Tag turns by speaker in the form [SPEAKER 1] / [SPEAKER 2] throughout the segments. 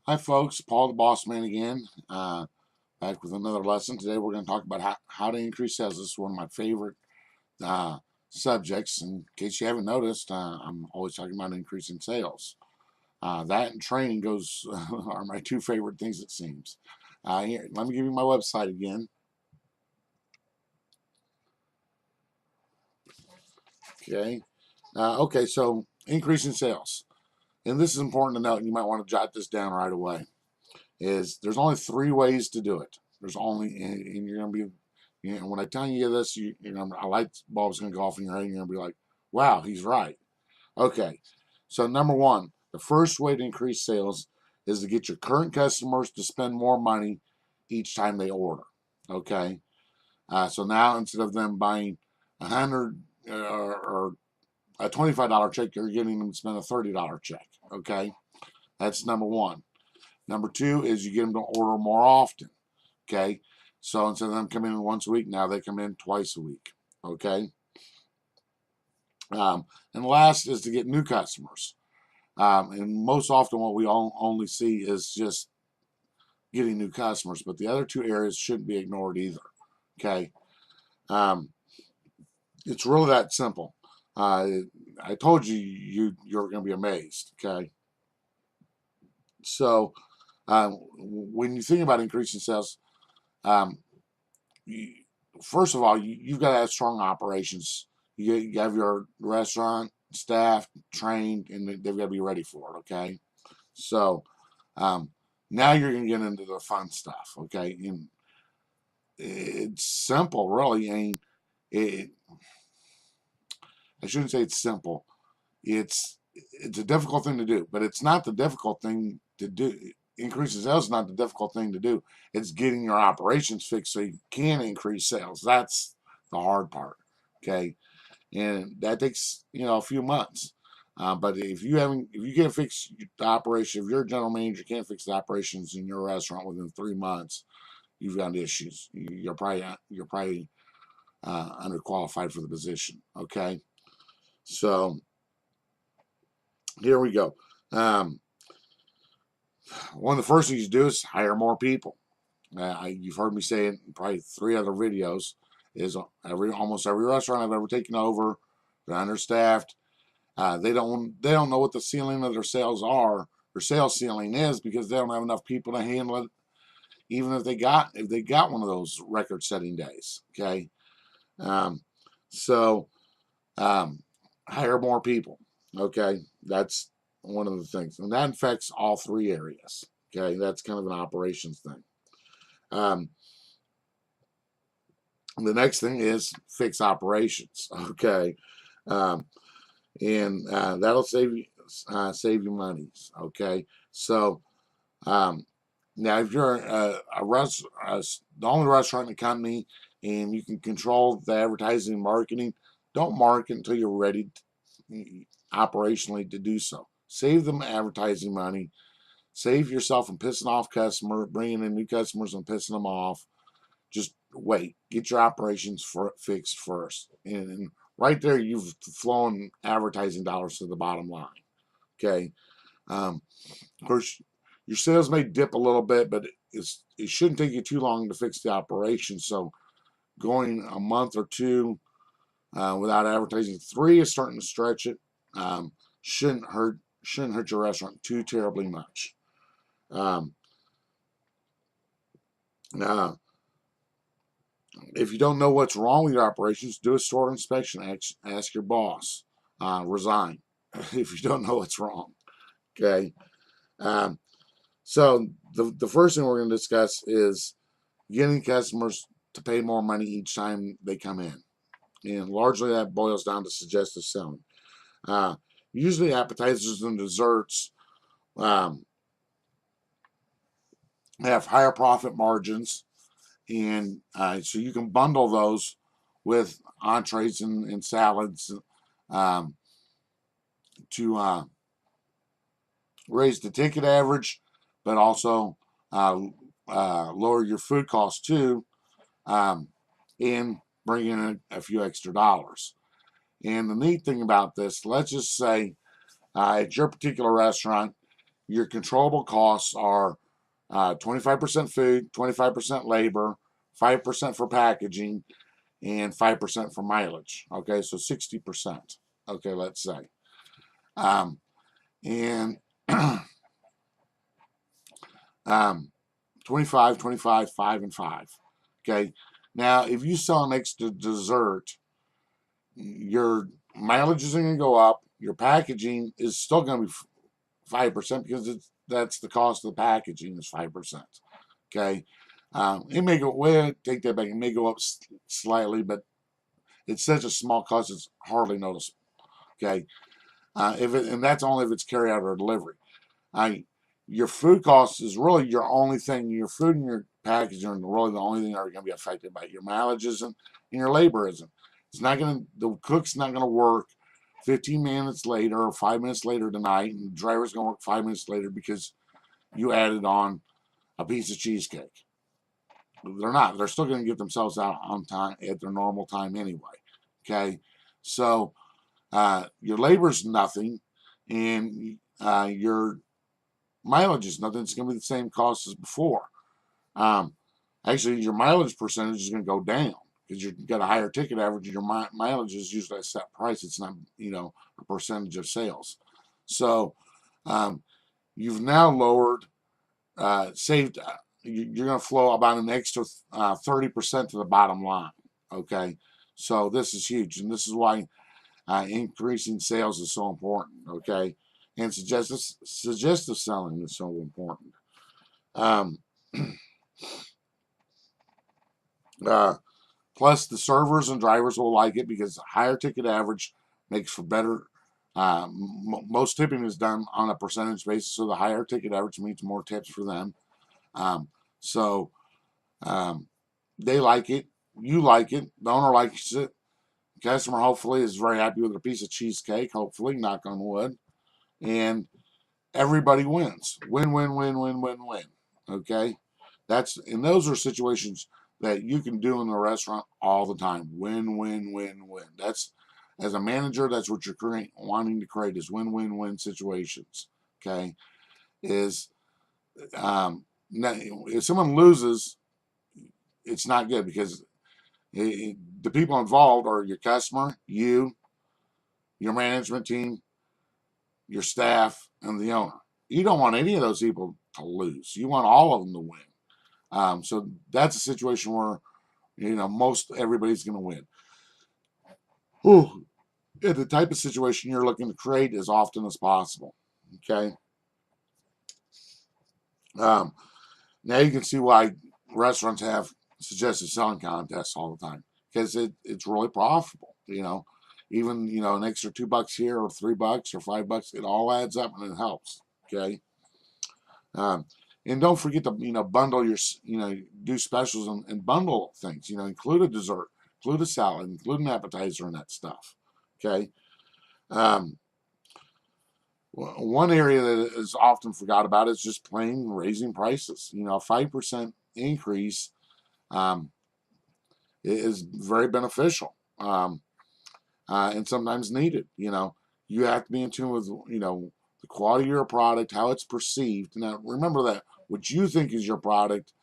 [SPEAKER 1] Hi folks, Paul the Boss Man again, back with another lesson. Today we're going to talk about how to increase sales. This is one of my favorite uh, subjects. In case you haven't noticed, I'm always talking about increasing sales. That and training are my two favorite things, it seems. Here, let me give you my website again. Okay. Okay, so increasing sales. And this is important to note, and you might want to jot this down right away. There's only three ways to do it. And you're gonna be, when I tell you this, a light bulb's gonna go off in your head, and you're gonna be like, "Wow, he's right." Okay, so number one, the first way to increase sales is to get your current customers to spend more money each time they order. Okay, so now instead of them buying 100 or a $25 check, you're getting them to spend a $30 check. Okay, that's number one. Number two is you get them to order more often. Okay, so instead of them coming in once a week, now they come in twice a week. Okay, and last is to get new customers. And most often, what we only see is just getting new customers, but the other two areas shouldn't be ignored either. Okay, um, it's really that simple. I told you're going to be amazed. Okay, so when you think about increasing sales, um, you, first of all, you've got to have strong operations. You have your restaurant staff trained, and they've got to be ready for it. Okay, so um, now you're going to get into the fun stuff. Okay, and it's simple, really. It, I shouldn't say it's simple. It's a difficult thing to do, but it's not the difficult thing to do. Increasing sales is not the difficult thing to do. It's getting your operations fixed so you can increase sales. That's the hard part. Okay, and that takes a few months. But if you can't fix the operation, if your general manager can't fix the operations in your restaurant within 3 months, you've got issues. You're probably underqualified for the position. Okay, so here we go. Um, One of the first things you do is hire more people. You've heard me say it in probably three other videos. Is almost every restaurant I've ever taken over, they're understaffed. They don't know what the ceiling of their sales are. Their sales ceiling is because they don't have enough people to handle it. Even if they got one of those record-setting days. Okay, um, so um, hire more people. Okay, that's one of the things, and that affects all three areas. Okay, that's kind of an operations thing. Um, the next thing is fix operations. Okay, um, and that'll save you money. Okay, so um, now if you're the only restaurant in the company and you can control the advertising and marketing, don't market until you're ready operationally to do so. Save them advertising money. Save yourself from pissing off customers, bringing in new customers and pissing them off. Just wait. Get your operations fixed first. And right there, you've flown advertising dollars to the bottom line. Okay. Of course, your sales may dip a little bit, but it shouldn't take you too long to fix the operation. So going a month or two without advertising, three is starting to stretch it. Um, shouldn't hurt your restaurant too terribly much. Um, now, if you don't know what's wrong with your operations, do a store inspection. Ask your boss. Resign if you don't know what's wrong. Okay. Um, so the first thing we're going to discuss is getting customers to pay more money each time they come in, and largely that boils down to suggestive selling. Uh, Usually, appetizers and desserts um, have higher profit margins, and so you can bundle those with entrees and salads um, to raise the ticket average, but also uh, lower your food costs too, um, and bring in a few extra dollars. And the neat thing about this, let's just say at your particular restaurant, Your controllable costs are 25% food, 25% labor, 5% for packaging, and 5% for mileage. Okay, so 60%. Okay, let's say. Um, and um, 25, 25, 5, and 5. Okay, now if you sell an extra dessert, your mileage is going to go up. Your packaging is still going to be 5% because that's the cost of the packaging is 5%. Okay, it may go, well, take that back, it may go up slightly, but it's such a small cost, it's hardly noticeable. Okay, and that's only if it's carry out or delivery. Your food cost is really your only thing. Your food and your packaging are really the only thing that are going to be affected by it. Your mileage isn't, and your labor isn't. It's not going to, the cook's not going to work 15 minutes later or 5 minutes later tonight, and the driver's going to work 5 minutes later because you added on a piece of cheesecake. They're not. They're still going to get themselves out on time at their normal time anyway. Okay, so your labor's nothing, and your mileage is nothing. It's going to be the same cost as before. Um, Actually, your mileage percentage is going to go down because you've got a higher ticket average. Your mileage is usually a set price. It's not, a percentage of sales. So um, you've now lowered, saved. You're going to flow about an extra 30% to the bottom line. Okay, so this is huge, and this is why increasing sales is so important. Okay, and suggestive selling is so important. Um, uh, Plus, the servers and drivers will like it because higher ticket average makes for better. Most tipping is done on a percentage basis, so the higher ticket average means more tips for them. Um, so um, they like it. You like it. The owner likes it. The customer hopefully is very happy with a piece of cheesecake. Hopefully, knock on wood, and everybody wins. Win, win, win, win, win, win. Okay, and those are situations that you can do in the restaurant all the time. Win, win, win, win. That's as a manager, that's what you're wanting to create is win, win, win situations. Okay, is if someone loses, it's not good because the people involved are your customer, you, your management team, your staff, and the owner. You don't want any of those people to lose. You want all of them to win. So that's a situation where most everybody's going to win. Ooh, the type of situation you're looking to create as often as possible. Okay. Um, Now you can see why restaurants have suggested selling contests all the time because it's really profitable. Even an extra $2 here or $3 or $5, it all adds up and it helps. Okay. Um, and don't forget to bundle your do specials and bundle things. Include a dessert, include a salad, include an appetizer, and that stuff. Okay. Um, One area that is often forgot about is just plain raising prices. A 5% increase um, is very beneficial and sometimes needed. You have to be in tune with the quality of your product, how it's perceived. Now remember that what you think is your product,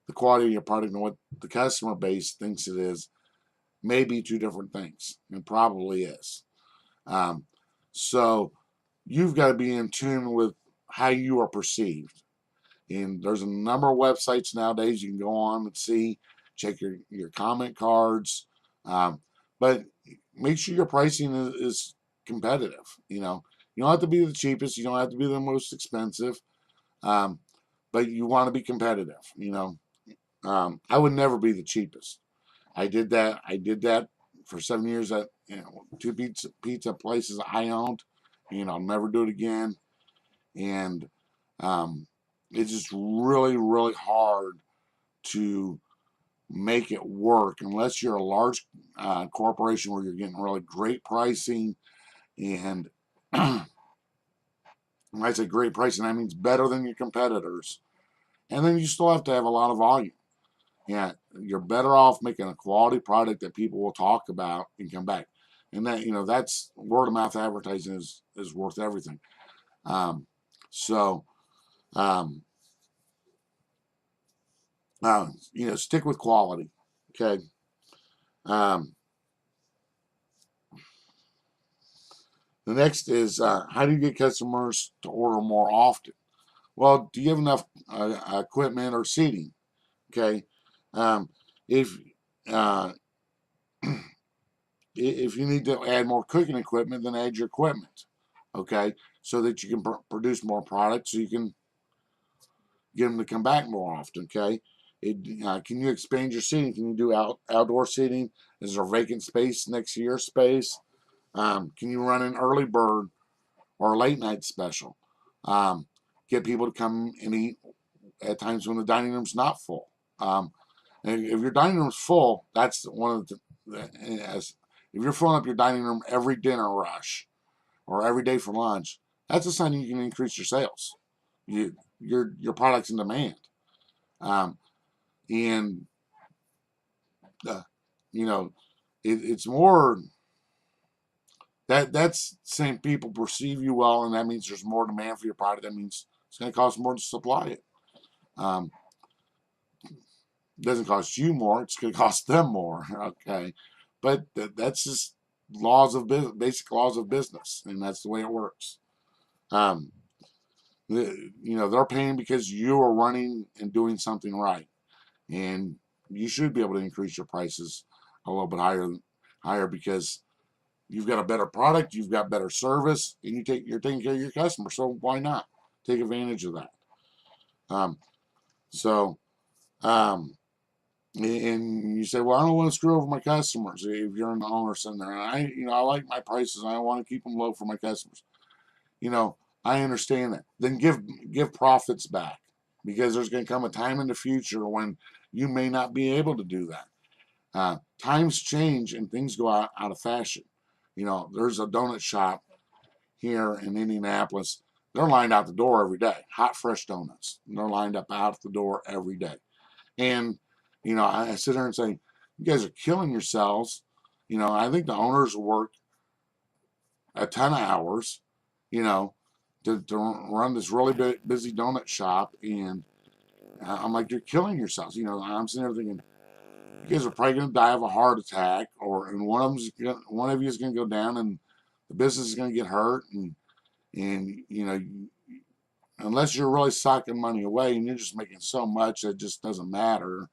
[SPEAKER 1] the quality of your product, and what the customer base thinks it is may be two different things, and probably is. Um, so you've got to be in tune with how you are perceived. And there's a number of websites nowadays you can go on and see, check your comment cards, but make sure your pricing is competitive. You don't have to be the cheapest, you don't have to be the most expensive, um, but you want to be competitive. I would never be the cheapest. I did that. I did that for 7 years at two pizza places I owned. I'll never do it again. And um, it's just really, really hard to make it work unless you're a large corporation where you're getting really great pricing. And when I say great pricing, that means better than your competitors. And then you still have to have a lot of volume. Yeah, you're better off making a quality product that people will talk about and come back. And that's word of mouth advertising is worth everything. Um, So, um, stick with quality. Okay. Um, the next is how do you get customers to order more often? Well, do you have enough equipment or seating? Okay. Um, if uh, if you need to add more cooking equipment, then add your equipment. Okay, so that you can produce more product, so you can get them to come back more often. Okay, can you expand your seating? Can you do outdoor seating? Is there vacant space next to your space? Can you run an early bird or a late night special? Get people to come and eat at times when the dining room's not full. And if your dining room's full, that's one of as if you're filling up your dining room every dinner rush or every day for lunch, that's a sign you can increase your sales. Your product's in demand. Um, and uh, you know, it's more that's saying people perceive you well, and that means there's more demand for your product. That means it's going to cost more to supply it. Um, doesn't cost you more; it's going to cost them more. Okay, but that's just laws of business, basic laws of business, and that's the way it works. Um, they're paying because you are running and doing something right, and you should be able to increase your prices a little bit higher because you've got a better product, you've got better service, and you're taking care of your customers. So why not take advantage of that? Um, so um, and you say, well, I don't want to screw over my customers. If you're an owner sitting there, and I like my prices, and I want to keep them low for my customers. You know, I understand that. Then give profits back, because there's going to come a time in the future when you may not be able to do that. Times change and things go out of fashion. There's a donut shop here in Indianapolis. They're lined out the door every day. Hot, fresh donuts. They're lined up out the door every day. And, I sit there and say, you guys are killing yourselves. I think the owners work a ton of hours, you know, to run this really busy donut shop. And I'm like, you're killing yourselves. I'm sitting there thinking, you guys are probably going to die of a heart attack, and one of you is going to go down, and the business is going to get hurt. And unless you're really socking money away and you're just making so much that it just doesn't matter,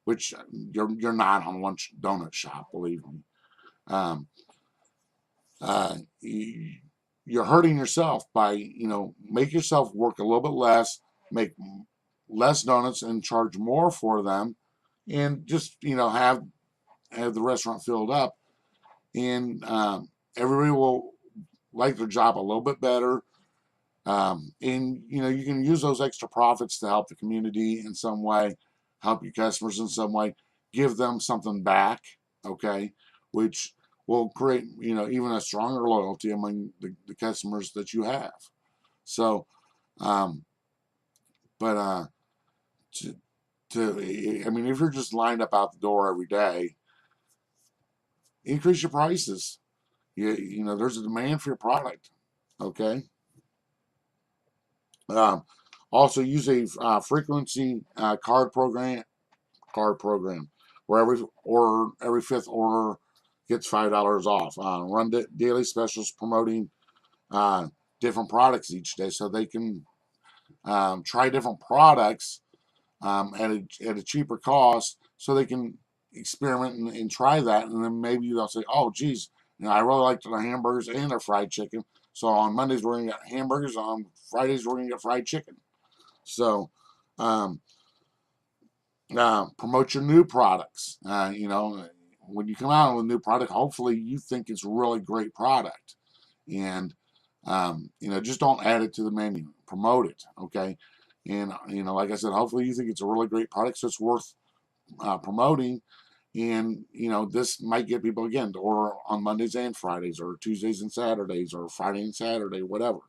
[SPEAKER 1] which you're not on one donut shop, believe me. Um, you're hurting yourself by make yourself work a little bit less, make less donuts and charge more for them, and just have the restaurant filled up, and everybody will like their job a little bit better. And you can use those extra profits to help the community in some way, help your customers in some way, give them something back. Okay, which will create even a stronger loyalty among the customers that you have. So, um, but to, I mean, if you're just lined up out the door every day, increase your prices. There's a demand for your product. Okay. Um, Also use a frequency card program where every fifth order gets $5 off. Run daily specials promoting uh, different products each day, so they can try different products at a cheaper cost, so they can experiment and try that, and then maybe they'll say, "Oh, geez, I really like their hamburgers and their fried chicken. So on Mondays we're gonna get hamburgers. On Fridays we're gonna get fried chicken." So, um, promote your new products. When you come out with a new product, hopefully you think it's a really great product, and just don't add it to the menu. Promote it, okay? And like I said, hopefully you think it's a really great product, so it's worth promoting. And this might get people again to order on Mondays and Fridays, or Tuesdays and Saturdays, or Friday and Saturday, whatever.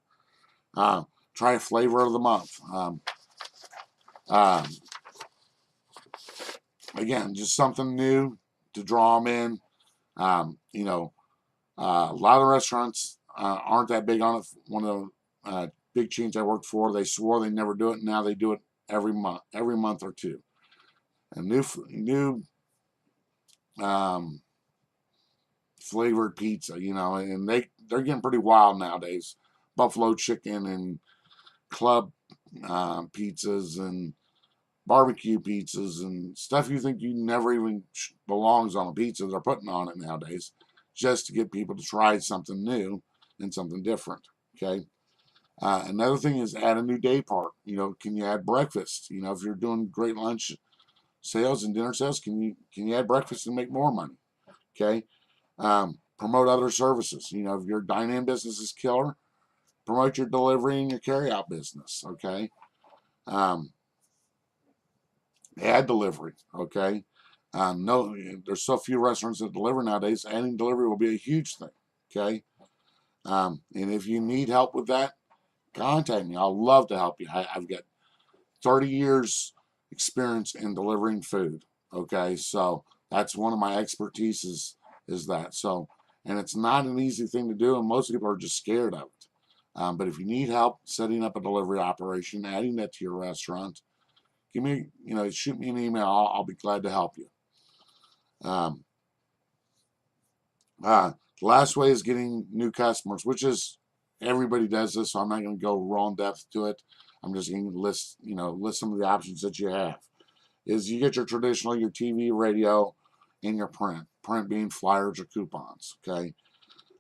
[SPEAKER 1] Try a flavor of the month. Um, Again, just something new to draw them in. A lot of restaurants aren't that big on it. Want to big chains I worked for, they swore they never do it. Now they do it every month or two. A new flavored pizza, and they're getting pretty wild nowadays. Buffalo chicken and club pizzas and barbecue pizzas and stuff you think you never even belongs on a pizza, they're putting on it nowadays, just to get people to try something new and something different. Okay. Another thing is add a new day part. Can you add breakfast? If you're doing great lunch sales and dinner sales, can you add breakfast and make more money? Okay. Promote other services. If your dine-in business is killer, promote your delivery and your carry-out business. Okay. Add delivery. Okay. No, there's so few restaurants that deliver nowadays. Adding delivery will be a huge thing. Okay. And if you need help with that, contact me. I'll love to help you. I've got 30 years experience in delivering food. Okay. So that's one of my expertise is that. So, and it's not an easy thing to do, and most people are just scared of it. But if you need help setting up a delivery operation, adding that to your restaurant, give me, shoot me an email. I'll be glad to help you. The last way is getting new customers, which is everybody does this, so I'm not going to go raw in depth to it. I'm just going to list some of the options that you have. Is you get your traditional, your TV, radio, and your print. Print being flyers or coupons. Okay,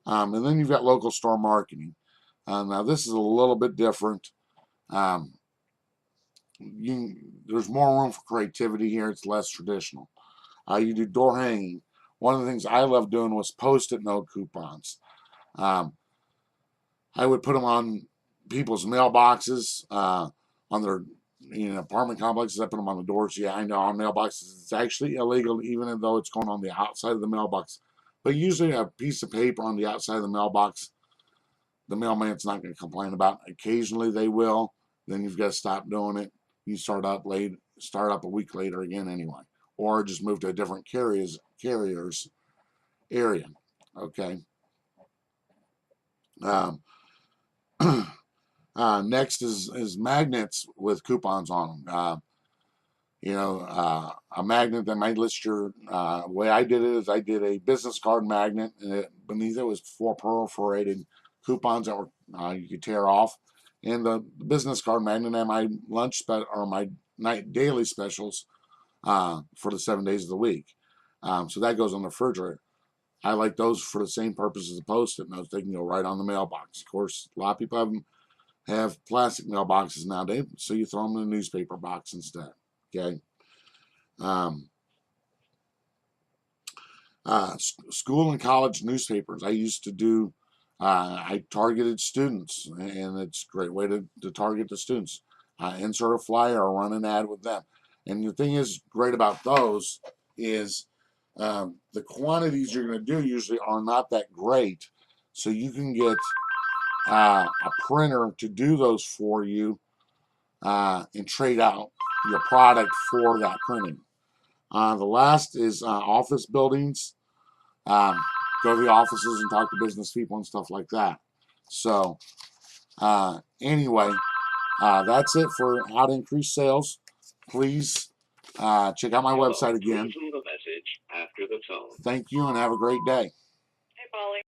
[SPEAKER 1] and then you've got local store marketing. Now this is a little bit different. There's more room for creativity here. It's less traditional. You do door hanging. One of the things I love doing was post-it note coupons. I would put them on people's mailboxes, on their apartment complexes. I put them on the doors. Yeah, I know on mailboxes it's actually illegal, even though it's going on the outside of the mailbox. But usually a piece of paper on the outside of the mailbox, the mailman's not going to complain about. Occasionally they will. Then you've got to stop doing it. You start up a week later again anyway, or just move to a different carrier's area. Okay. Next is magnets with coupons on them. A magnet that might list your. Way I did it is I did a business card magnet, and beneath it was 4 perforated coupons that were you could tear off, and the business card magnet and my or my daily specials for the 7 days of the week. So that goes on the refrigerator. I like those for the same purpose as the Post-it notes. They can go right on the mailbox. Of course, a lot of people have plastic mailboxes nowadays, so you throw them in a newspaper box instead. Okay. School and college newspapers. I used to do. I targeted students, and it's a great way to target the students. Insert a flyer or run an ad with them. And the thing is great about those is the quantities you're going to do usually are not that great, so you can get a printer to do those for you and trade out your product for that printing. The last is office buildings. Go to the offices and talk to business people and stuff like that. So anyway, that's it for how to increase sales. Please check out my website again. Thank you and have a great day.